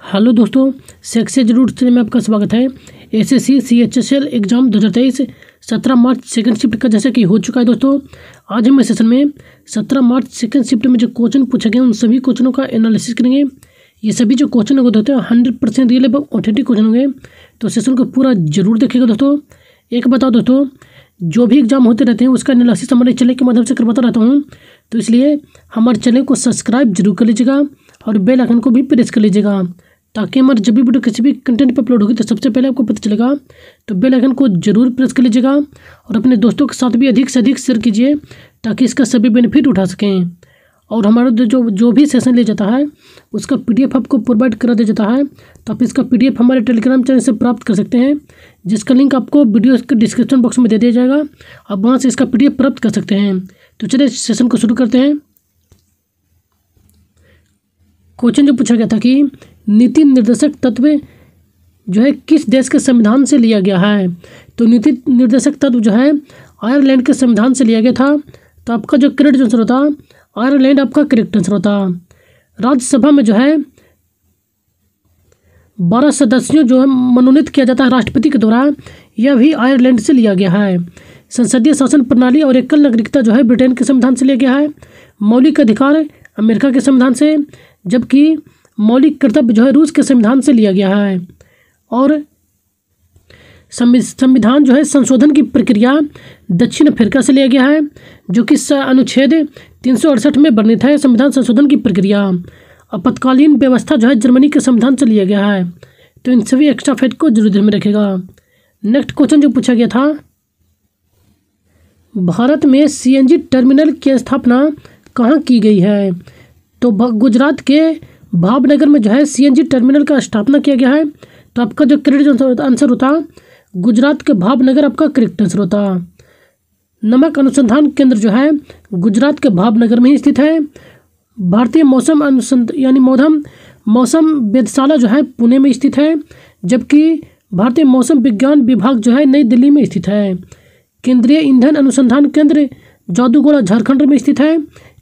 Hello दोस्तों, success root channel में आपका स्वागत है। एसएससी सीएचएसएल एग्जाम 2023 17 मार्च सेकंड शिफ्ट का जैसा कि हो चुका है दोस्तों। आज हम इस सेशन में 17 मार्च सेकंड शिफ्ट में जो क्वेश्चन पूछे गए उन सभी क्वेश्चनों का एनालिसिस करेंगे। ये सभी जो क्वेश्चन होते हैं 100% रियल एवं ऑथेंटिक क्वेश्चन होंगे, तो सेशन को पूरा जरूर देखिएगा दोस्तों। एक बताओ दोस्तों, जो भी एग्जाम होते रहते हैं उसका एनालिसिस हमारे चैनल के माध्यम से करवाता रहता हूँ, तो इसलिए हमारे चैनल को सब्सक्राइब जरूर कर लीजिएगा और बेल आइकन को भी प्रेस कर लीजिएगा, ताकि हमारे जब भी वीडियो किसी भी कंटेंट पर अपलोड होगी तो सबसे पहले आपको पता चलेगा। तो बेल आइकन को जरूर प्रेस कर लीजिएगा और अपने दोस्तों के साथ भी अधिक से अधिक शेयर कीजिए, ताकि इसका सभी बेनिफिट उठा सकें। और हमारा जो भी सेशन ले जाता है उसका PDF आपको प्रोवाइड करा दिया जाता है, तो आप इसका PDF हमारे टेलीग्राम चैनल से प्राप्त कर सकते हैं, जिसका लिंक आपको वीडियो के डिस्क्रिप्शन बॉक्स में दे दिया जाएगा। आप वहाँ से इसका PDF प्राप्त कर सकते हैं। तो चलिए सेशन को शुरू करते हैं। क्वेश्चन जो पूछा गया था कि नीति निर्देशक तत्व जो है किस देश के संविधान से लिया गया है, तो नीति निर्देशक तत्व जो है आयरलैंड के संविधान से लिया गया था। तो आपका जो करेक्ट आंसर होता आयरलैंड आपका करेक्ट आंसर होता। राज्यसभा में जो है 12 सदस्यों जो है मनोनीत किया जाता है राष्ट्रपति के द्वारा, यह भी आयरलैंड से लिया गया है। संसदीय शासन प्रणाली और एकल नागरिकता जो है ब्रिटेन के संविधान से लिया गया है। मौलिक अधिकार अमेरिका के संविधान से, जबकि मौलिक कर्तव्य जो है रूस के संविधान से लिया गया है। और संविधान जो है संशोधन की प्रक्रिया दक्षिण अफ्रीका से लिया गया है, जो कि अनुच्छेद 368 में वर्णित है संविधान संशोधन की प्रक्रिया। आपातकालीन व्यवस्था जो है जर्मनी के संविधान से लिया गया है। तो इन सभी एक्स्ट्रा फैक्ट को जरूर ध्यान में रखेगा। नेक्स्ट क्वेश्चन जो पूछा गया था, भारत में CNG टर्मिनल की स्थापना कहाँ की गई है, तो गुजरात के भावनगर में जो है CNG टर्मिनल का स्थापना किया गया है। तो आपका जो करेक्ट आंसर होता गुजरात के भावनगर आपका करेक्ट आंसर होता। नमक अनुसंधान केंद्र जो है गुजरात के भावनगर में ही स्थित है। भारतीय मौसम मौसम वेधशाला जो है पुणे में स्थित है, जबकि भारतीय मौसम विज्ञान विभाग जो है नई दिल्ली में स्थित है। केंद्रीय ईंधन अनुसंधान केंद्र जादूगोड़ा झारखंड में स्थित है।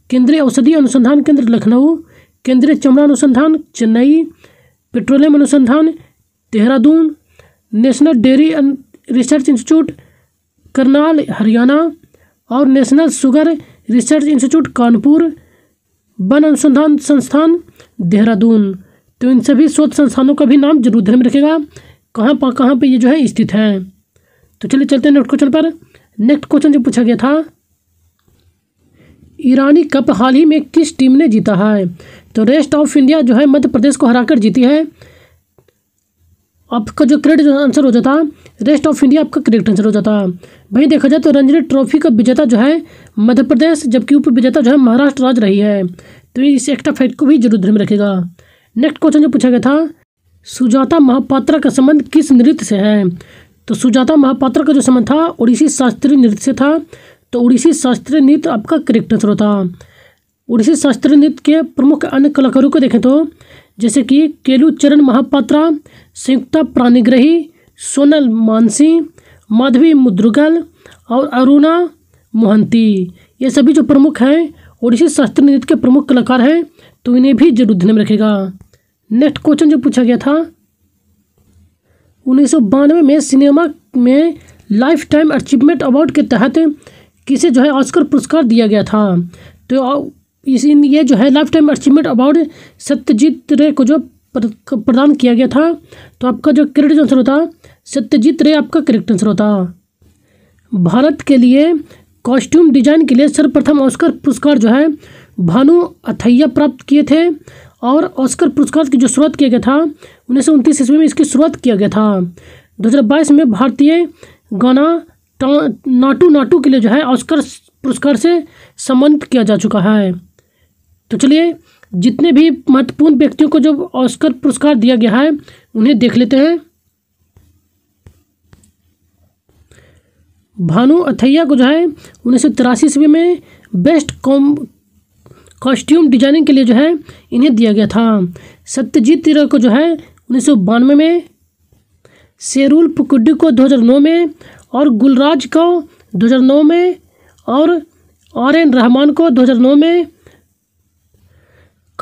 केंद्रीय औषधि अनुसंधान केंद्र लखनऊ, केंद्रीय चमड़ा अनुसंधान चेन्नई, पेट्रोलियम अनुसंधान Dehradun, national dairy research institute Karnal Haryana और national sugar research institute Kanpur, वन अनुसंधान संस्थान देहरादून। तो इन सभी शोध संस्थानों का भी नाम जरूर ध्यान में रखेगा, कहाँ पे ये जो है स्थित है। तो चलिए चलते हैं नेक्स्ट क्वेश्चन पर। नेक्स्ट क्वेश्चन जो पूछा गया था, ईरानी कप हाल ही में किस टीम ने जीता है, तो रेस्ट ऑफ इंडिया जो है मध्य प्रदेश को हराकर जीती है। आपका जो करेक्ट आंसर हो जाता रेस्ट ऑफ इंडिया आपका करेक्ट आंसर हो जाता। वहीं देखा जाए तो रणजी ट्रॉफी का विजेता जो है मध्य प्रदेश, जबकि उप विजेता जो है महाराष्ट्र राज्य रही है। तो इस एक्स्ट्रा फैक्ट को भी जरूर ध्यान में रखेगा। नेक्स्ट क्वेश्चन जो पूछा गया था, सुजाता महापात्रा का संबंध किस नृत्य से है, तो सुजाता महापात्रा का जो संबंध था ओडिसी शास्त्रीय नृत्य से था। तो ओडिसी शास्त्रीय नृत्य आपका करेक्ट आंसर होता। ओडिसी शास्त्रीय नृत्य के प्रमुख अन्य कलाकारों को देखें तो जैसे कि केलुचरण महापात्रा, संयुक्ता प्राणिग्रही, सोनल मानसी, माधवी मुद्रुगल और अरुणा मोहंती, ये सभी जो प्रमुख हैं ओडिसी शास्त्रीय नृत्य के प्रमुख कलाकार हैं, तो इन्हें भी जरूर ध्यान में रखेगा। नेक्स्ट क्वेश्चन जो पूछा गया था, 1992 में सिनेमा में लाइफ टाइम अचीवमेंट अवार्ड के तहत किसे जो है ऑस्कर पुरस्कार दिया गया था। तो ये जो है life time achievement award Satyajit रे को जो प्रदान किया गया था। तो आपका जो करेक्ट आंसर होता सत्यजीत रे आपका करेक्ट आंसर होता। भारत के लिए कॉस्ट्यूम डिजाइन के लिए सर्वप्रथम ऑस्कर पुरस्कार जो है भानु अथैया प्राप्त किए थे, और ऑस्कर पुरस्कार की जो शुरुआत किया गया था 1929 ईस्वी में इसकी शुरुआत किया गया था। 2022 में भारतीय गाना नाटू नाटू के लिए जो है ऑस्कर पुरस्कार से सम्मानित किया जा चुका है। तो चलिए जितने भी महत्वपूर्ण व्यक्तियों को जो ऑस्कर पुरस्कार दिया गया है उन्हें देख लेते हैं। भानु अथैया को जो है 1983 ईस्वी में बेस्ट कॉस्ट्यूम डिजाइनिंग के लिए जो है इन्हें दिया गया था। सत्यजीत रे को जो है 1992 में, शेरुल पुकुड्डी को 2009 में, और गुलराज को 2009 में, और RN रहमान को 2009 में,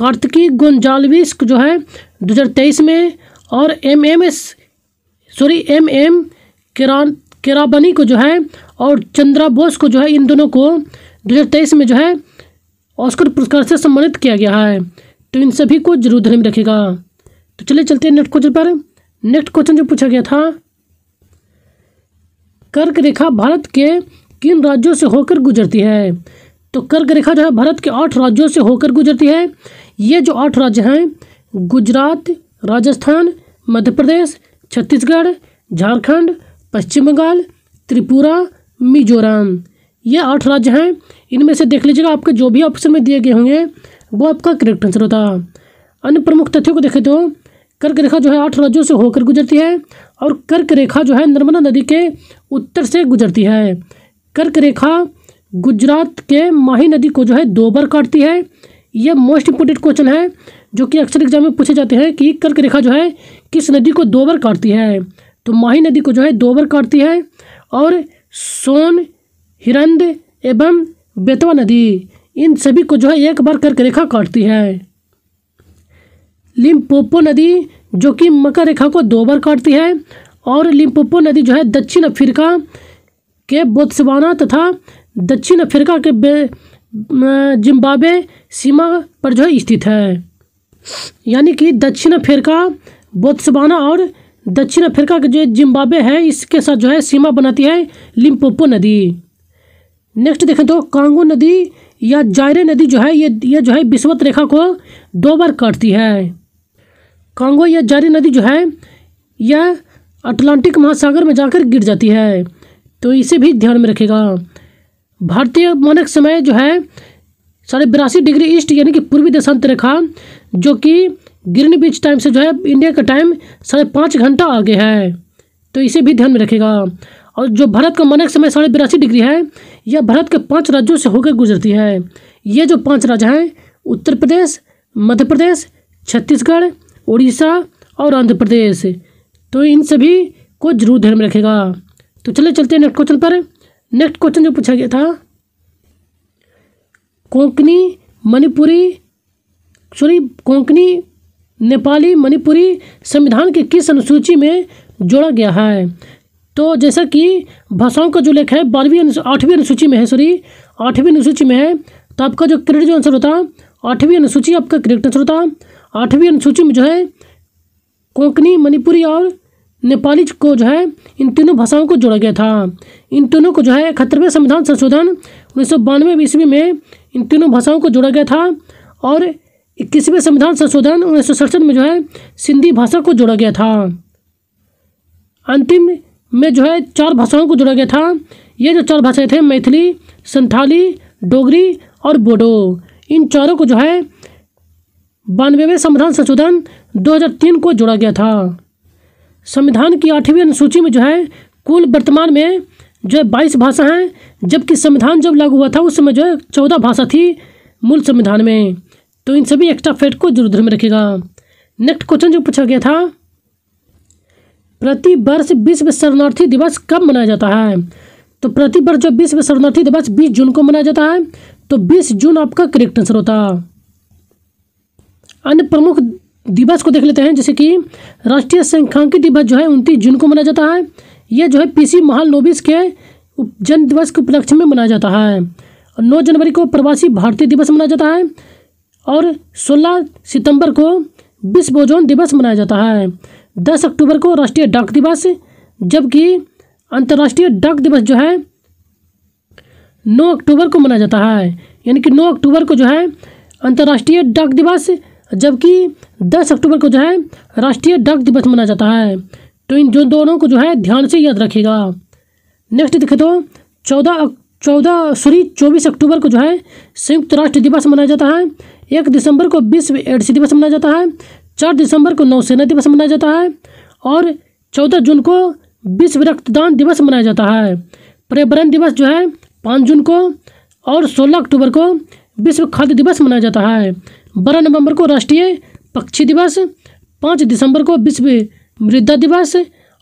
कार्तिकी गोंजाल्विस जो है 2023 में, और MM केराबनी को जो है और चंद्रा बोस को जो है, इन दोनों को 2023 में जो है ऑस्कर पुरस्कार से सम्मानित किया गया है। तो इन सभी को जरूर ध्यान में रखिएगा। तो चलिए चलते हैं नेक्स्ट क्वेश्चन पर। नेक्स्ट क्वेश्चन जो पूछा गया था, कर्क रेखा भारत के किन राज्यों से होकर गुजरती है? तो कर्क रेखा जो है भारत के 8 राज्यों से होकर गुजरती है। ये जो 8 राज्य हैं, गुजरात, राजस्थान, मध्य प्रदेश, छत्तीसगढ़, झारखंड, पश्चिम बंगाल, त्रिपुरा, मिजोरम, ये 8 राज्य हैं। इनमें से देख लीजिएगा, आपके जो भी ऑप्शन में दिए गए होंगे वो आपका करेक्ट आंसर होता। अन्य प्रमुख तथ्यों को देखें तो कर्क रेखा जो है 8 राज्यों से होकर गुजरती है, और कर्क रेखा जो है नर्मदा नदी के उत्तर से गुजरती है। कर्क रेखा गुजरात के माही नदी को जो है 2 बार काटती है। यह मोस्ट इंपोर्टेंट क्वेश्चन है जो कि अक्सर एग्जाम में पूछे जाते हैं कि कर्क रेखा जो है किस नदी को 2 बार काटती है। तो माही नदी को जो है 2 बार काटती है, और सोन, हिरंद एवं बेतवा नदी, इन सभी को जो है 1 बार कर्क रेखा काटती है। लिम्पोपो नदी जो कि मकर रेखा को 2 बार काटती है, और लिम्पोपो नदी जो है दक्षिण अफ्रीका के बोत्सवाना तथा दक्षिण अफ्रीका के जिम्बाब्वे सीमा पर जो है स्थित है। यानी कि दक्षिण अफ्रीका, बोत्सवाना और दक्षिण अफ्रीका के जो जिम्बाब्वे है, इसके साथ जो है सीमा बनाती है लिम्पोपो नदी। नेक्स्ट देखें तो कांगो नदी या जायरे नदी जो है ये जो है विषुवत रेखा को 2 बार काटती है। कांगो या जायरे नदी जो है यह अटलांटिक महासागर में जाकर गिर जाती है। तो इसे भी ध्यान में रखिएगा। भारतीय मानक समय जो है 82.5 डिग्री ईस्ट यानी कि पूर्वी देशांतर रेखा, जो कि ग्रीनविच टाइम से जो है इंडिया का टाइम 5.5 घंटा आगे है। तो इसे भी ध्यान में रखिएगा। और जो भारत का मानक समय 82.5 डिग्री है, यह भारत के 5 राज्यों से होकर गुजरती है। ये जो 5 राज्य हैं, उत्तर प्रदेश, मध्य प्रदेश, छत्तीसगढ़, उड़ीसा और आंध्र प्रदेश। तो इन सभी को जरूर ध्यान में रखेगा। तो चलिए चलते हैं नेक्स्ट क्वेश्चन पर। नेक्स्ट क्वेश्चन जो पूछा गया था, कोंकणी, नेपाली, मणिपुरी संविधान के किस अनुसूची में जोड़ा गया है? तो जैसा कि भाषाओं का जो लेख है 8वीं अनुसूची में है, 8वीं अनुसूची में है। तो आपका जो करेक्ट जो आंसर होता 8वीं अनुसूची आपका करेक्ट आंसर होता। 8वीं अनुसूची में जो है कोंकणी, मणिपुरी और नेपाली को जो है इन तीनों भाषाओं को जोड़ा गया था। इन तीनों को जो है 71वें संविधान संशोधन 1992 ईस्वी में इन तीनों भाषाओं को जोड़ा गया था, और 21वें संविधान संशोधन 1967 में जो है सिंधी भाषा को जोड़ा गया था। अंतिम में जो है 4 भाषाओं को जोड़ा गया था। ये जो 4 भाषाएं थे, मैथिली, संथाली, डोगरी और बोडो, इन चारों को जो है 92वें संविधान संशोधन 2003 को जोड़ा गया था। संविधान की 8वीं अनुसूची में जो है कुल वर्तमान में जो है 22 भाषा हैं, जबकि संविधान जब लागू हुआ था उस समय जो है 14 भाषा थी मूल संविधान में। तो इन सभी एक्स्ट्रा फैक्ट को जरूर ध्यान में रखिएगा। नेक्स्ट क्वेश्चन जो पूछा गया था, प्रति वर्ष विश्व शरणार्थी दिवस कब मनाया जाता है? तो प्रति वर्ष जो विश्व शरणार्थी दिवस 20 जून को मनाया जाता है। तो 20 जून आपका करेक्ट आंसर होता। अन्य प्रमुख दिवस को देख लेते हैं, जैसे कि राष्ट्रीय सांख्यिकी दिवस जो है 29 जून को मनाया जाता है। यह जो है पीसी महालनोबिस के जन्म दिवस के उपलक्ष्य में मनाया जाता है। 9 जनवरी को प्रवासी भारतीय दिवस मनाया जाता है, और 16 सितंबर को विश्व ओजोन दिवस मनाया जाता है। 10 अक्टूबर को राष्ट्रीय डाक दिवस, जबकि अंतर्राष्ट्रीय डाक दिवस जो है 9 अक्टूबर को मनाया जाता है। यानी कि 9 अक्टूबर को जो है अंतर्राष्ट्रीय डाक दिवस, जबकि 10 अक्टूबर को जो है राष्ट्रीय डाक दिवस मनाया जाता है। तो इन जो दोनों को जो है ध्यान से याद रखिएगा। नेक्स्ट देखें तो 24 अक्टूबर को जो है संयुक्त राष्ट्र दिवस मनाया जाता है। 1 दिसंबर को विश्व एड्स दिवस मनाया जाता है। 4 दिसंबर को नौसेना दिवस मनाया जाता है, और 14 जून को विश्व रक्तदान दिवस मनाया जाता है। पर्यावरण दिवस जो है 5 जून को, और 16 अक्टूबर को विश्व खाद्य दिवस मनाया जाता है। 12 नवंबर को राष्ट्रीय पक्षी दिवस, 5 दिसंबर को विश्व मृदा दिवस,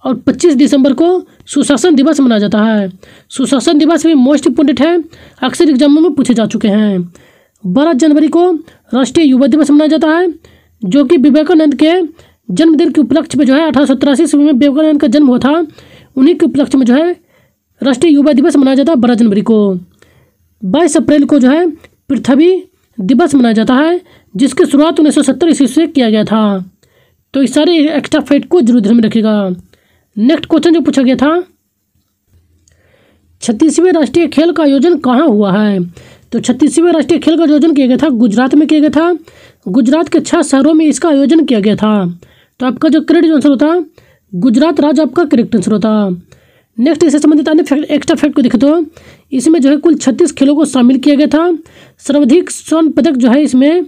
और 25 दिसंबर को सुशासन दिवस मनाया जाता है। सुशासन दिवस भी मोस्ट इम्पोर्टेंट है, अक्सर एग्जामों में पूछे जा चुके हैं। 12 जनवरी को राष्ट्रीय युवा दिवस मनाया जाता है, जो कि विवेकानंद के जन्मदिन के उपलक्ष्य में जो है 1883 ईस्वी में विवेकानंद का जन्म हुआ था, उन्हीं के उपलक्ष्य में जो है राष्ट्रीय युवा दिवस मनाया जाता है 12 जनवरी को। 22 अप्रैल को जो है पृथ्वी दिवस मनाया जाता है, जिसकी शुरुआत 1970 ईस्वी से किया गया था। तो इस सारे एक्स्ट्रा फैक्ट को जरूर ध्यान में रखिएगा। नेक्स्ट क्वेश्चन जो पूछा गया था, 36वें राष्ट्रीय खेल का आयोजन कहाँ हुआ है? तो 36वें राष्ट्रीय खेल का आयोजन किया गया था गुजरात में किया गया था। गुजरात के 6 शहरों में इसका आयोजन किया गया था। तो आपका जो करेक्ट आंसर होता गुजरात राज्य आपका करेक्ट आंसर होता। नेक्स्ट इससे संबंधित अन्य एक्स्ट्रा फैक्ट को देखें तो इसमें जो है कुल 36 खेलों को शामिल किया गया था। सर्वाधिक स्वर्ण पदक जो है इसमें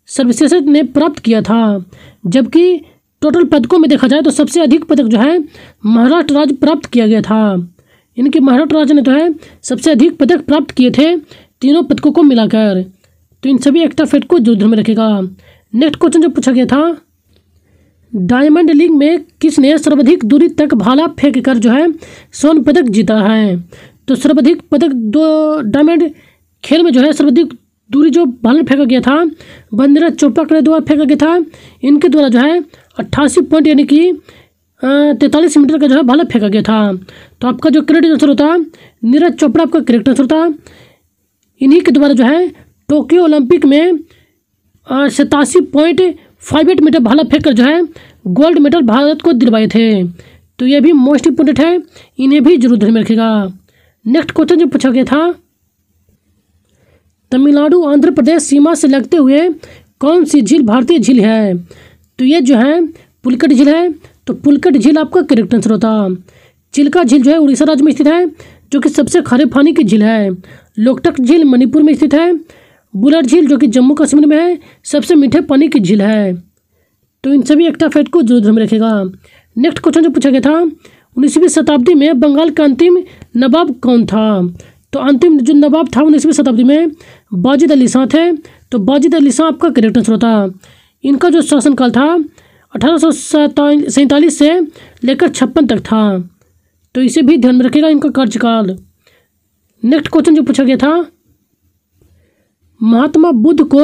सर्वश्रेष्ठ ने प्राप्त किया था, जबकि टोटल पदकों में देखा जाए तो सबसे अधिक पदक जो है महाराष्ट्र राज्य प्राप्त किया गया था। इनके महाराष्ट्र राज्य ने जो है सबसे अधिक पदक प्राप्त किए थे तीनों पदकों को मिलाकर। तो इन सभी एक्स्ट्रा फैक्ट को जरूर ध्यान में रखेगा। नेक्स्ट क्वेश्चन जो पूछा गया था, डायमंड लीग में किसने सर्वाधिक दूरी तक भाला फेंक कर जो है स्वर्ण पदक जीता है? तो सर्वाधिक पदक दो डायमंड खेल में जो है सर्वाधिक दूरी जो भाला फेंका गया था वह नीरज चोपड़ा के द्वारा फेंका गया था। इनके द्वारा जो है 88 पॉइंट यानी कि 43 मीटर का जो है भाला फेंका गया था। तो आपका जो करेक्ट आंसर होता नीरज चोपड़ा आपका करेक्ट आंसर होता। इन्हीं के द्वारा जो है टोक्यो ओलंपिक में 87.58 मीटर भाला फेंककर जो है गोल्ड मेडल भारत को दिलवाए थे। तो ये भी मोस्ट इंपोर्टेंट है, इन्हें भी जरूर ध्यान में रखिएगा। नेक्स्ट क्वेश्चन जो पूछा गया था, तमिलनाडु आंध्र प्रदेश सीमा से लगते हुए कौन सी झील भारतीय झील है? तो ये जो है पुलकट झील है। तो पुलकट झील आपका करेक्ट आंसर होता। चिल्का झील जो है उड़ीसा राज्य में स्थित है, जो कि सबसे खारे पानी की झील है। लोकटक झील मणिपुर में स्थित है। बुलर झील जो कि जम्मू कश्मीर में है, सबसे मीठे पानी की झील है। तो इन सभी एक्स्ट्रा फैक्ट को जरूर ध्यान में रखेगा। नेक्स्ट क्वेश्चन जो पूछा गया था, 19वीं शताब्दी में बंगाल का अंतिम नवाब कौन था? तो अंतिम जो नवाब था 19वीं शताब्दी में वाजिद अली शाह थे। तो वाजिद अली शाह आपका करेक्ट आंसर होता। इनका जो शासनकाल था 1847 से लेकर 56 तक था। तो इसे भी ध्यान में रखेगा इनका कार्यकाल। नेक्स्ट क्वेश्चन जो पूछा गया था, महात्मा बुद्ध को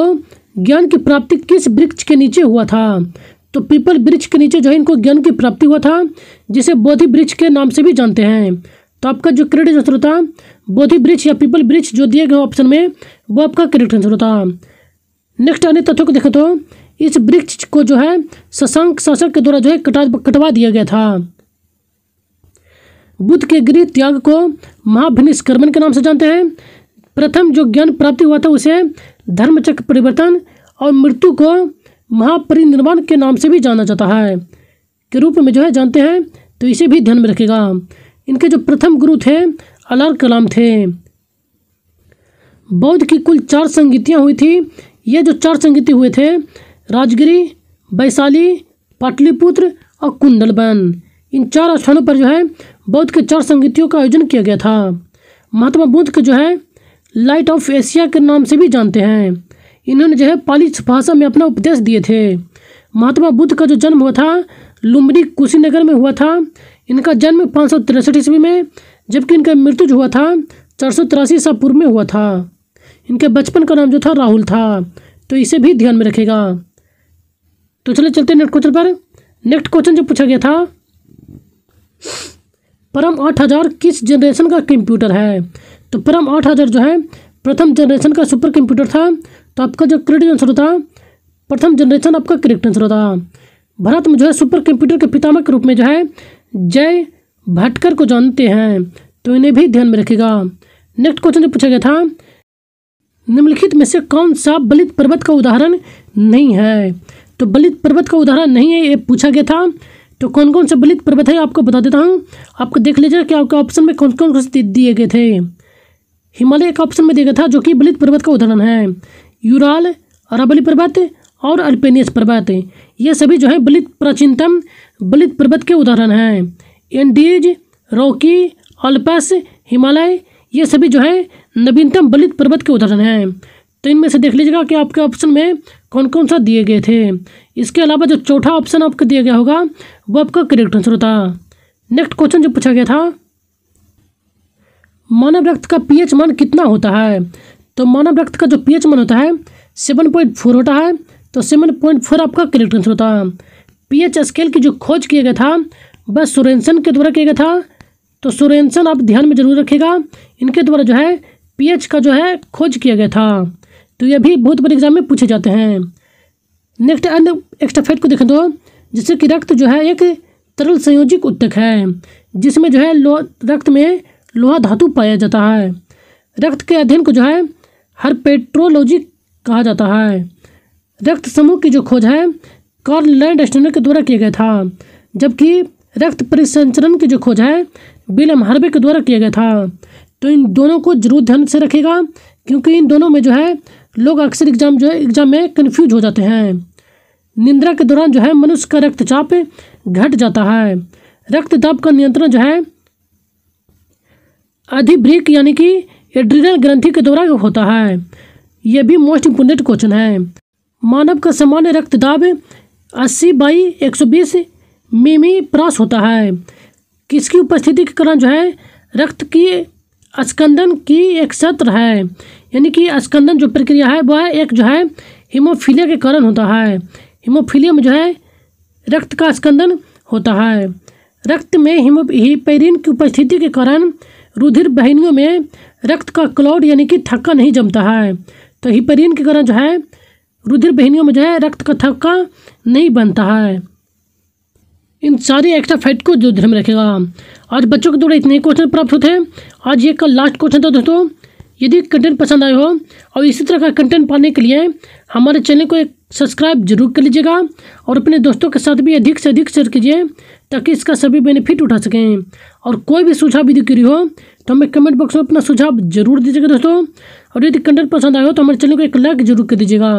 ज्ञान की प्राप्ति किस वृक्ष के नीचे हुआ था? तो पीपल वृक्ष के नीचे जो है इनको ज्ञान की प्राप्ति हुआ था, जिसे बोधि वृक्ष के नाम से भी जानते हैं। तो आपका जो करेक्ट आंसर होता बोधि वृक्ष या पीपल वृक्ष जो दिए गए ऑप्शन में वो आपका करेक्ट आंसर होता। नेक्स्ट अन्य तथ्यों को देखें तो इस वृक्ष को जो है शशांक शासक के द्वारा जो है कटवा दिया गया था। बुद्ध के गृह त्याग को महाभिनिष्क्रमण के नाम से जानते हैं। प्रथम जो ज्ञान प्राप्ति हुआ था उसे धर्मचक्र परिवर्तन और मृत्यु को महापरिनिर्वाण के नाम से भी जाना जाता है के रूप में जो है जानते हैं। तो इसे भी ध्यान में रखेगा। इनके जो प्रथम गुरु थे अलार कलाम थे। बौद्ध की कुल 4 संगीतियाँ हुई थी। ये जो 4 संगीति हुए थे राजगिरी, वैशाली, पाटलिपुत्र और कुंडलवन, इन 4 स्थानों पर जो है बौद्ध के 4 संगीतियों का आयोजन किया गया था। महात्मा बुद्ध के जो है लाइट ऑफ एशिया के नाम से भी जानते हैं। इन्होंने जो है पाली भाषा में अपना उपदेश दिए थे। महात्मा बुद्ध का जो जन्म हुआ था लुम्बिनी कुशीनगर में हुआ था। इनका जन्म 563 ईस्वी में, जबकि इनका मृत्यु जो हुआ था 483 ईसा पूर्व में हुआ था। इनके बचपन का नाम जो था राहुल था। तो इसे भी ध्यान में रखेगा। तो चलिए चलते हैं नेक्स्ट क्वेश्चन पर। नेक्स्ट क्वेश्चन जो पूछा गया था, परम 8000 किस जनरेशन का कंप्यूटर है? तो परम 8000 जो है प्रथम जनरेशन का सुपर कंप्यूटर था। तो आपका जो करेक्ट आंसर होता प्रथम जनरेशन आपका करेक्ट आंसर होता। भारत में जो है सुपर कंप्यूटर के पितामह के रूप में जो है जय भटकर को जानते हैं। तो इन्हें भी ध्यान में रखेगा। नेक्स्ट क्वेश्चन जो पूछा गया था, निम्नलिखित में से कौन सा बलित पर्वत का उदाहरण नहीं है? तो बलित पर्वत का उदाहरण नहीं है ये पूछा गया था। तो कौन कौन से बलित पर्वत है आपको बता देता हूँ। आपको देख लीजिए कि आपके ऑप्शन में कौन कौन से दिए गए थे। हिमालय एक ऑप्शन में दिया गया था जो कि बलित पर्वत का उदाहरण है। यूराल, अरावली पर्वत और अल्पेनियस पर्वत, ये सभी जो है प्राचीनतम बलित पर्वत के उदाहरण हैं। एंडीज, रॉकी, अल्पस, हिमालय, ये सभी जो है नवीनतम बलित पर्वत के उदाहरण हैं। तो इनमें से देख लीजिएगा कि आपके ऑप्शन में कौन कौन सा दिए गए थे। इसके अलावा जो चौथा ऑप्शन आपको दिया गया होगा वो आपका करेक्ट आंसर होता। नेक्स्ट क्वेश्चन जो पूछा गया था, मानव रक्त का पीएच मान कितना होता है? तो मानव रक्त का जो pH मान होता है 7.4 होता है। तो 7.4 आपका करेक्ट आंसर होता है। pH स्केल की जो खोज किया गया था वह सोरेनसन के द्वारा किया गया था। तो सोरेनसन आप ध्यान में जरूर रखिएगा, इनके द्वारा जो है pH का जो है खोज किया गया था। तो ये भी बहुत बड़े एग्जाम में पूछे जाते हैं। नेक्स्ट अन्य एक्स्ट्रा फैक्ट को देखें तो जैसे कि रक्त जो है एक तरल संयोजित ऊतक है, जिसमें जो है रक्त में लोहा धातु पाया जाता है। रक्त के अध्ययन को जो है हर्पेट्रोलॉजी कहा जाता है। रक्त समूह की जो खोज है कार्ल लैंडस्टर के द्वारा किया गया था, जबकि रक्त परिसंचरण की जो खोज है विलियम हार्वे के द्वारा किया गया था। तो इन दोनों को जरूर ध्यान से रखिएगा, क्योंकि इन दोनों में जो है लोग अक्सर एग्जाम में कंफ्यूज हो जाते हैं। निद्रा के दौरान जो है मनुष्य का रक्तचाप घट जाता है। रक्तदाब का नियंत्रण जो है अधिभृक यानी कि एड्रिनल ग्रंथि के द्वारा होता है। यह भी मोस्ट इम्पोर्टेंट क्वेश्चन है। मानव का सामान्य रक्तदाब 80/120 मिमी प्रास होता है। किसकी उपस्थिति के कारण जो है रक्त की अस्कंदन की एक सत्र है, यानी कि अस्कंदन जो प्रक्रिया है वह एक जो है हीमोफीलिया के कारण होता है। हीमोफीलिया में जो है रक्त का अस्कंदन होता है। रक्त में हिपेरिन की उपस्थिति के कारण रुधिर वाहिनियों में रक्त का क्लाउड यानी कि थक्का नहीं जमता है। तो हिपेरिन के कारण जो है रुधिर वाहिनियों में जो है रक्त का थक्का नहीं बनता है। इन सारे एक्स्ट्रा फैक्ट को जो ध्यान में रखेगा। आज बच्चों के द्वारा इतने क्वेश्चन प्राप्त होते हैं। आज ये कल लास्ट क्वेश्चन था दोस्तों। यदि कंटेंट पसंद आए हो और इसी तरह का कंटेंट पाने के लिए हमारे चैनल को एक सब्सक्राइब जरूर कर लीजिएगा और अपने दोस्तों के साथ भी अधिक से अधिक शेयर कीजिए, ताकि इसका सभी बेनिफिट उठा सकें। और कोई भी सुझाव यदि करी हो तो हमें कमेंट बॉक्स में अपना सुझाव जरूर दीजिएगा दोस्तों। और यदि कंटेंट पसंद आए हो तो हमारे चैनल को एक लाइक जरूर कर दीजिएगा।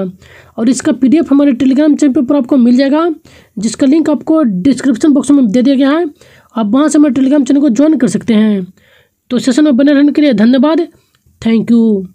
और इसका PDF हमारे टेलीग्राम चैनल पर आपको मिल जाएगा, जिसका लिंक आपको डिस्क्रिप्शन बॉक्स में दे दिया गया है। आप वहाँ से हमारे टेलीग्राम चैनल को ज्वाइन कर सकते हैं। तो सेशन में बने रहने के लिए धन्यवाद। Thank you.